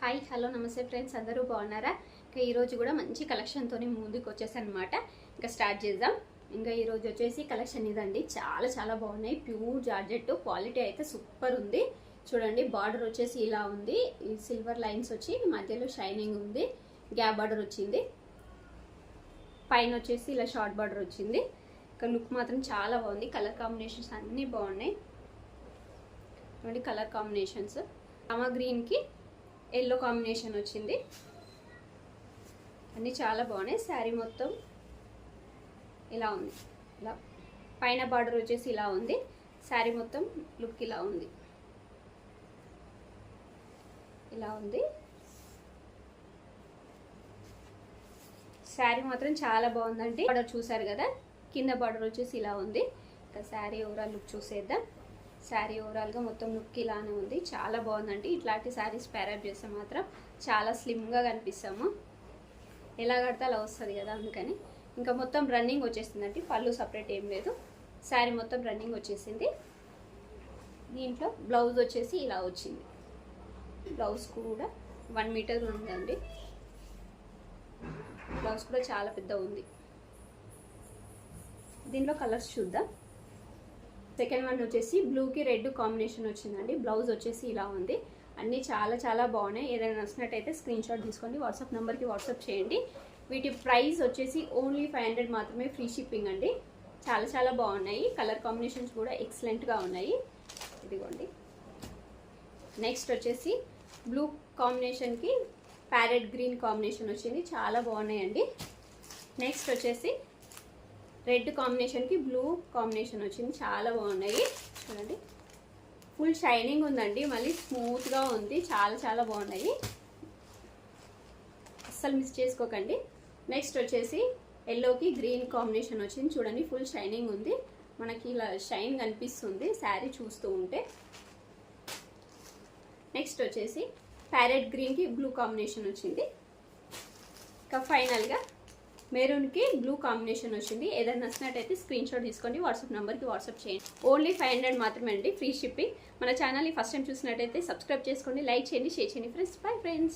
Hi hello నమస్తే friends, అందరూ బాగున్నారా? ఇంకా ఈరోజు కూడా మంచి కలెక్షన్తో ముందుకు వచ్చేసాను అనమాట. ఇంకా స్టార్ట్ చేద్దాం. ఇంకా ఈరోజు వచ్చేసి కలెక్షన్ ఇదండి. చాలా చాలా బాగున్నాయి. ప్యూర్ జార్జెట్, క్వాలిటీ అయితే సూపర్ ఉంది. చూడండి, బార్డర్ వచ్చేసి ఇలా ఉంది. ఈ సిల్వర్ లైన్స్ వచ్చి మధ్యలో షైనింగ్ ఉంది. గ్యాప్ బార్డర్ వచ్చింది. పైన వచ్చేసి ఇలా షార్ట్ బార్డర్ వచ్చింది. ఇంకా లుక్ మాత్రం చాలా బాగుంది. కలర్ కాంబినేషన్స్ అన్నీ బాగున్నాయి. చూడండి, కలర్ కాంబినేషన్స్ రామా గ్రీన్కి ఎల్లో కాంబినేషన్ వచ్చింది. అన్నీ చాలా బాగున్నాయి. శారీ మొత్తం ఇలా ఉంది. ఇలా పైన బార్డర్ వచ్చేసి ఇలా ఉంది. శారీ మొత్తం లుక్ ఇలా ఉంది. ఇలా ఉంది. శారీ మాత్రం చాలా బాగుందండి. బార్డర్ చూసారు కదా, కింద బార్డర్ వచ్చేసి ఇలా ఉంది. ఇంకా శారీ ఓవరాల్ లుక్ చూసేద్దాం. శారీ ఓవరాల్గా మొత్తం లుక్ ఇలానే ఉంది. చాలా బాగుందండి. ఇట్లాంటి శారీస్ ప్యారప్ చేస్తే మాత్రం చాలా స్లిమ్గా కనిపిస్తాము. ఎలా కడితే అలా వస్తుంది కదా, అందుకని. ఇంకా మొత్తం రన్నింగ్ వచ్చేసిందండి. పళ్ళు సపరేట్ ఏం లేదు. శారీ మొత్తం రన్నింగ్ వచ్చేసింది. దీంట్లో బ్లౌజ్ వచ్చేసి ఇలా వచ్చింది. బ్లౌజ్ కూడా 1 మీటర్ ఉందండి. బ్లౌజ్ కూడా చాలా పెద్ద ఉంది. దీంట్లో కలర్స్ చూద్దాం. సెకండ్ వన్ వచ్చేసి బ్లూకి రెడ్ కాంబినేషన్ వచ్చిందండి. బ్లౌజ్ వచ్చేసి ఇలా ఉంది. అన్నీ చాలా చాలా బాగున్నాయి. ఏదైనా నచ్చినట్టయితే స్క్రీన్ షాట్ తీసుకోండి. వాట్సాప్ నెంబర్కి వాట్సాప్ చేయండి. వీటి ప్రైస్ వచ్చేసి ఓన్లీ 500 మాత్రమే, ఫ్రీ షిప్పింగ్ అండి. చాలా చాలా బాగున్నాయి. కలర్ కాంబినేషన్స్ కూడా ఎక్సలెంట్గా ఉన్నాయి. ఇదిగోండి. నెక్స్ట్ వచ్చేసి బ్లూ కాంబినేషన్కి ప్యారెట్ గ్రీన్ కాంబినేషన్ వచ్చింది. చాలా బాగున్నాయండి. నెక్స్ట్ వచ్చేసి రెడ్ కాంబినేషన్కి బ్లూ కాంబినేషన్ వచ్చింది. చాలా బాగున్నాయి. చూడండి, ఫుల్ షైనింగ్ ఉందండి. మళ్ళీ స్మూత్గా ఉంది. చాలా చాలా బాగున్నాయి. అస్సలు మిస్ చేసుకోకండి. నెక్స్ట్ వచ్చేసి ఎల్లోకి గ్రీన్ కాంబినేషన్ వచ్చింది. చూడండి, ఫుల్ షైనింగ్ ఉంది. మనకి ఇలా షైన్ కనిపిస్తుంది శారీ చూస్తూ ఉంటే. నెక్స్ట్ వచ్చేసి ప్యారెట్ గ్రీన్కి బ్లూ కాంబినేషన్ వచ్చింది. ఇంకా ఫైనల్గా మెరూన్కి బ్లూ కాంబినేషన్ వచ్చింది. ఏదైనా నచ్చినట్టయితే స్క్రీన్ షాట్ తీసుకోండి. వాట్సాప్ నెంబర్కి వాట్సాప్ చేయండి. ఓన్లీ 500 మాత్రమే అండి, ఫ్రీ షిప్పింగ్. మన ఛానల్ని ఫస్ట్ టైం చూసినట్టయితే సబ్స్క్రైబ్ చేసుకోండి, లైక్ చేయండి, షేర్ చేయండి ఫ్రెండ్స్. Bye friends.